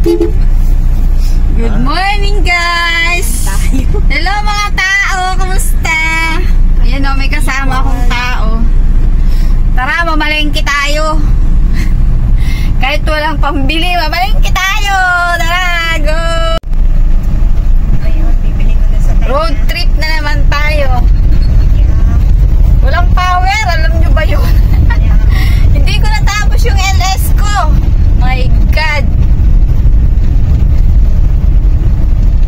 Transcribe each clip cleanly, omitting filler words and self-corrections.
Good morning, guys! Hello mga tao! Kumusta? Ayan o, may kasama akong tao. Tara, mamalengke tayo. Kahit walang pambili, mamalengke tayo! Tara, go! Road trip na naman tayo. Walang power, alam nyo ba yun? Hindi ko natapos yung LS ko. My God!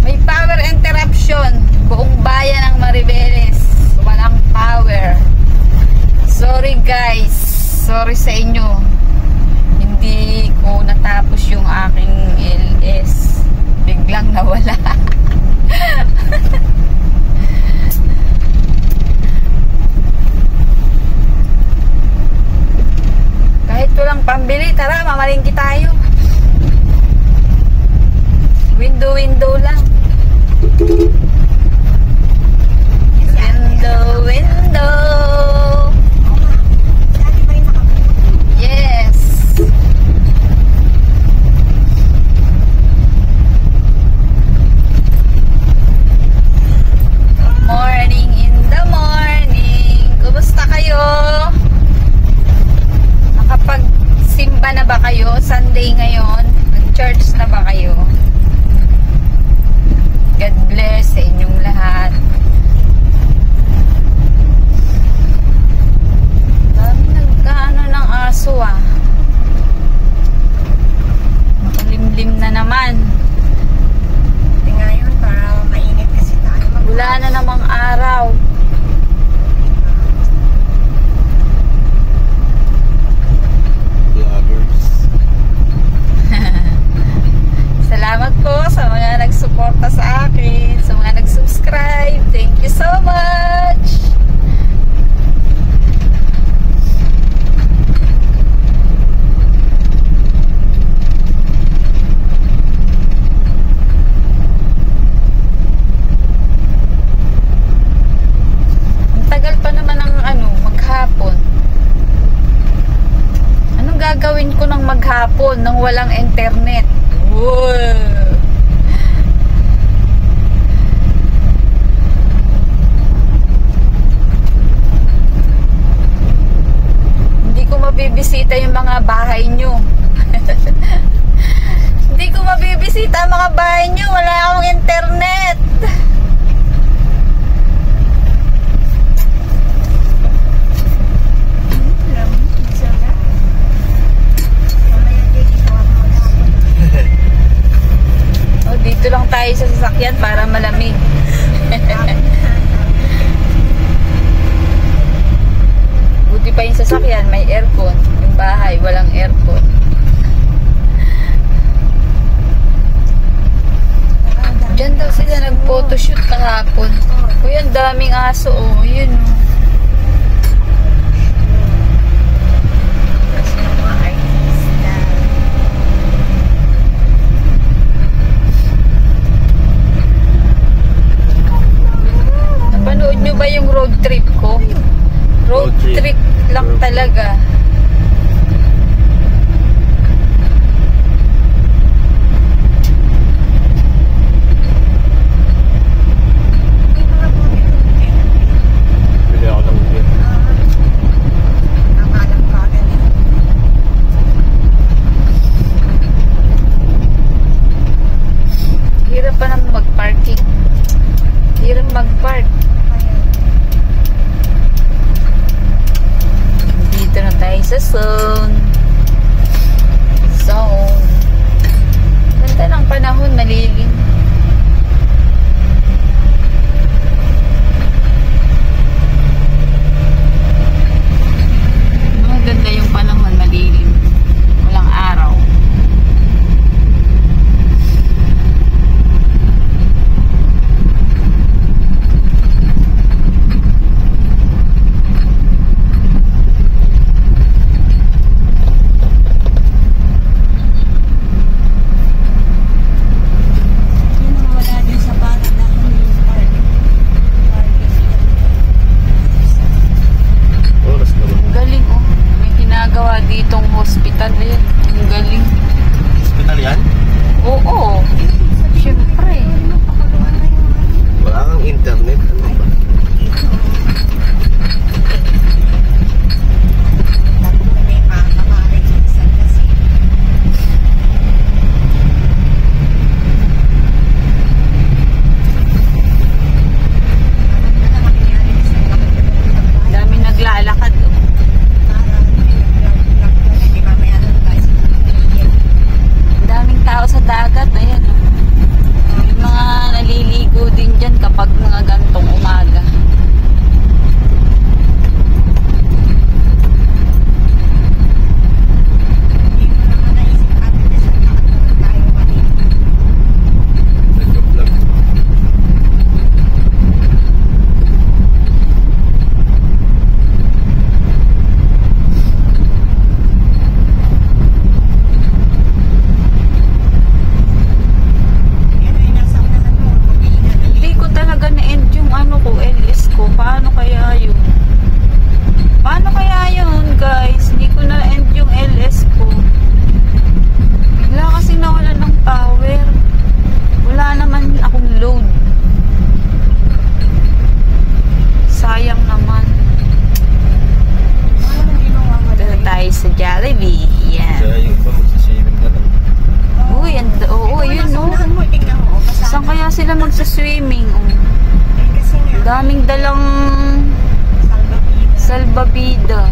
May power interruption. Buong bayan ng Maribeles. Walang power. Sorry guys. Sorry sa inyo. Hindi ko natapos yung aking LS. Biglang nawala. Kahit walang pambili, tara, mamalingki tayo. Window lang. Window. Yes. Morning in the morning. Kumusta kayo? Nakapag-simba na ba kayo? Sunday ngayon. Nag-church na ba kayo? God bless sa inyong lahat. Dami nagkaano ng aso ah. Makalimlim na naman. Hindi ngayon para mainit kasi tayo. Wala na namang araw. Salamat po sa mga nagsuporta sa akin, sa mga nag-subscribe. Thank you so much. Ang tagal pa naman ng maghapon. Anong gagawin ko ng maghapon nang walang internet? Wow. Hindi ko mabibisita yung mga bahay nyo. Hindi ko mabibisita ang mga bahay nyo. Wala akong internet. Dito lang tayo sa sasakyan para malamig. Buti pa yung sasakyan, may aircon. Yung bahay, walang aircon. Diyan daw sila nag-photoshoot kahapon. Uy, ang daming aso, oh. Yun, oh. Napanood nyo ba yung road trip ko? Road trip lang talaga. Bili ako ng beer. Hirap pa naman mag-parking. Hirap mag-park. Dito na tayo dagat. Ayan. May mga naliligo din dyan kapag mga gantong umaga. Swimming. Daming dalang salbabida.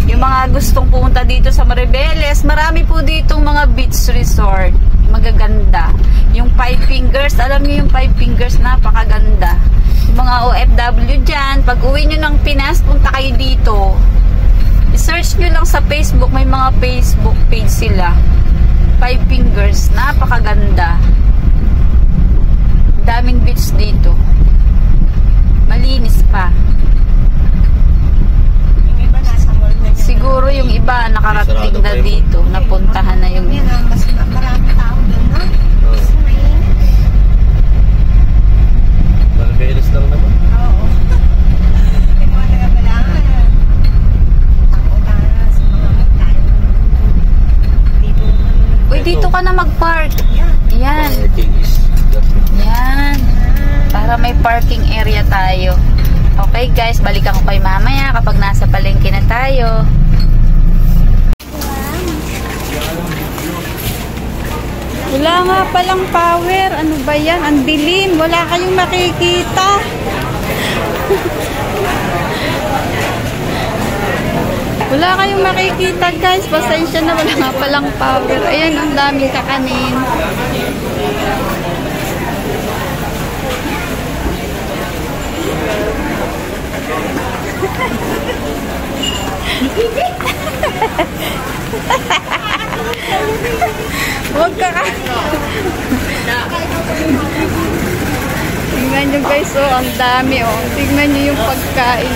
Yung mga gustong pumunta dito sa Maribeles, marami po ditong mga beach resort. Magaganda. Yung Five Fingers, alam niyo yung Five Fingers, napakaganda. Yung mga OFW dyan, pag uwi nyo ng Pinas, punta kayo dito. I-search nyo lang sa Facebook, may mga Facebook page sila. Five Fingers, napakaganda. Daming beach dito. Malinis pa. Yung iba nasa mall na yun. Siguro yung iba nakarating na dito. Napuntahan na yung... Mas maraming tao doon, no? Mas mainit. Maribeles lang naman. Oo. May mga nagabalangan. Tango-tana sa mga mountain. Dito naman. Uy, dito ka na mag-park. Yan. Yan. Para may parking area tayo. Okay guys, balikan ko kayo mamaya kapag nasa palengke na tayo. Wala nga palang power. Ano ba yan? Ang dilim. Wala kayong makikita. Wala kayong makikita guys. Pasensya na, wala nga palang power. Ayan, ang daming kakanin. Huwag ka ka. Tingnan nyo guys, oh, ang dami, oh. Tingnan nyo yung pagkain.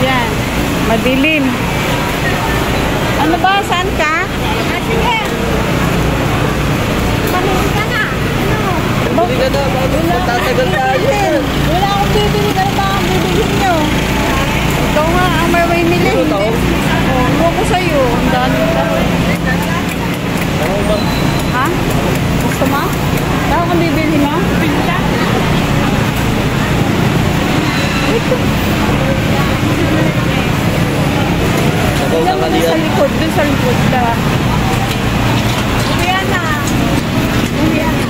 Yan, madilim. Ano ba? Saan ka? Sige. Panahon ka na. Ano? Hindi ka na, tatagal tayo. Wala akong bibili. Ano ba ang bibilhin nyo? Ikaw nga ang may mili. Oo, ko sa'yo. Ang dami ka. Ha? Gusto mo? Saan kang bibili mo? Pinta. Ilan mo sa likod? Doon sa likod ka. Uwian na. Uwian na.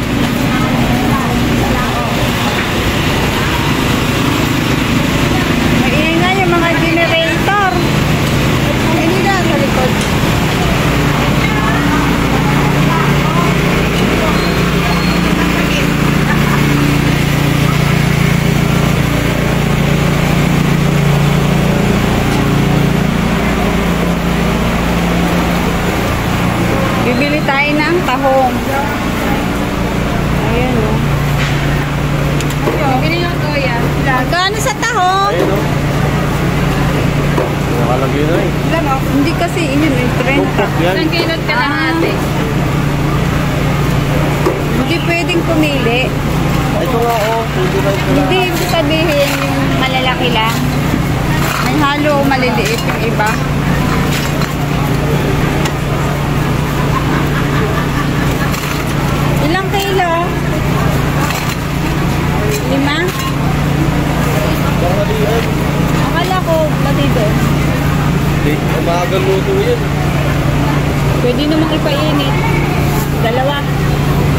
Maingay yung mga generator. Hindi na sa likod. Bibili tayo ng tahong. Ayan, o. Bibili ng toya. Magkano sa tahong? Ayun, no? Nakalagay na eh. Ilan, o? Hindi kasi, yun, 30. Yan. Ilang kilot ka lang ate? Hindi pwedeng pumili. Ito nga, oh. 25 na. Hindi ibig sabihin yung malalaki lang. May halo o maliliit yung iba. Ilang kilo? 5? Akala ko, pati doon. Umagang luto yan. Pwede namang ipainit. Dalawa.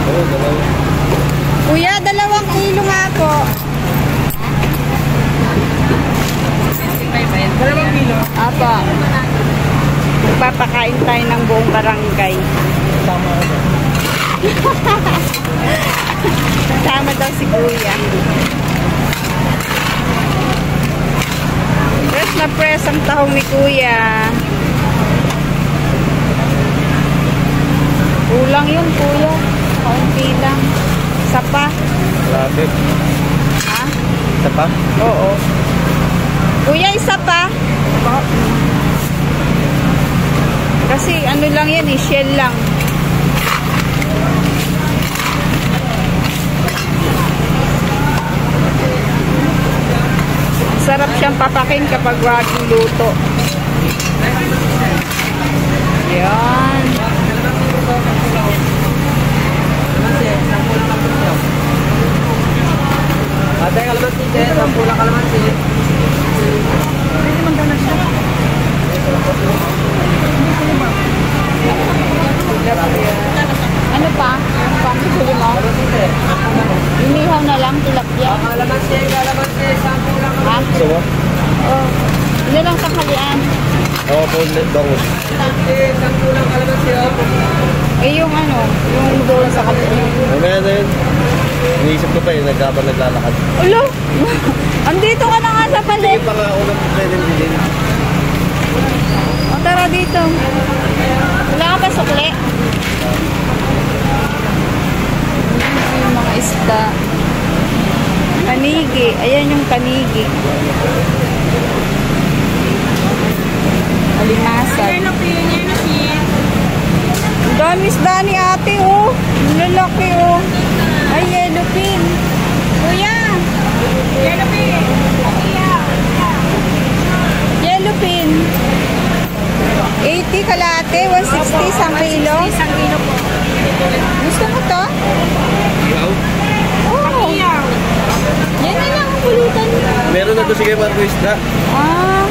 Oo, dalawa. Kuya, 2 kilo nga po. 2 kilo. Apa. Magpapakain tayo ng buong barangay. Tama na. Tama daw si Kuya. Press na press ang tahong ni Kuya. Kulang yun, Kuya. Kaunti lang. Isa pa. Grabe. Ha? Isa pa? Oo. Kuya, isa pa. Kasi ano lang yan eh, shell lang. Sarap siyang papakin kapag waging luto. Yan. Ate, kalamansi, Jen. Sampula kalamansi. Ano pa? Ano pa? Pili mo? Inihaw na lang, tilapia. Kalamansi, sampula. Ha? Gusto mo? Oh. Ano lang sa kalian? Oo, boneless bangus. Sampula kalamansi. Eh yung ano, yung doon sa kalian. Mamaya na yun. Iniisip ko pa yun, naglalakad. Ulo! Andito ka na nga sa palit. Sige pa nga, unang pwede bilhin. O tara dito. Wala ka ba sukli? Yung mga isda. Kanigi. Ayan yung kanigi. Alimasag. Ang dami isda ni ate, oh. Ang lalaki, oh. Ay, yellow pin. Kuya. Yellow pin. Yellow pin. 80 kalate, 160 isang kilo. Isang kilo po. Gusto mo to? Wow. Oo. Yan na lang ang pulutan mo. Meron na to sige Marco isda. Ah,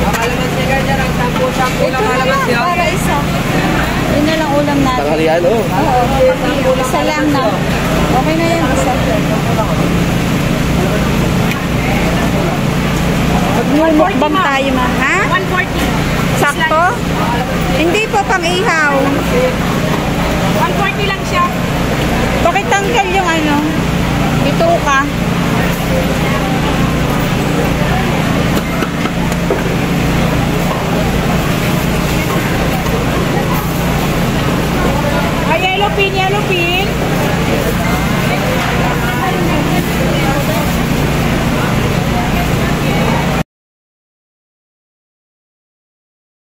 Kalamansi ka dyan, ang sampu ito na lang para isa. Yun na lang ulam natin. Tanghalian, oh. Oo, isa lang na. Okay na yan, isa. Magmumukbang tayo, ma. Ha? 140. Sakto? Hindi po pang ihaw. 140 lang siya. Bakit tanggal yung ano? Ito ka. Ay, yellow pin, yellow pin.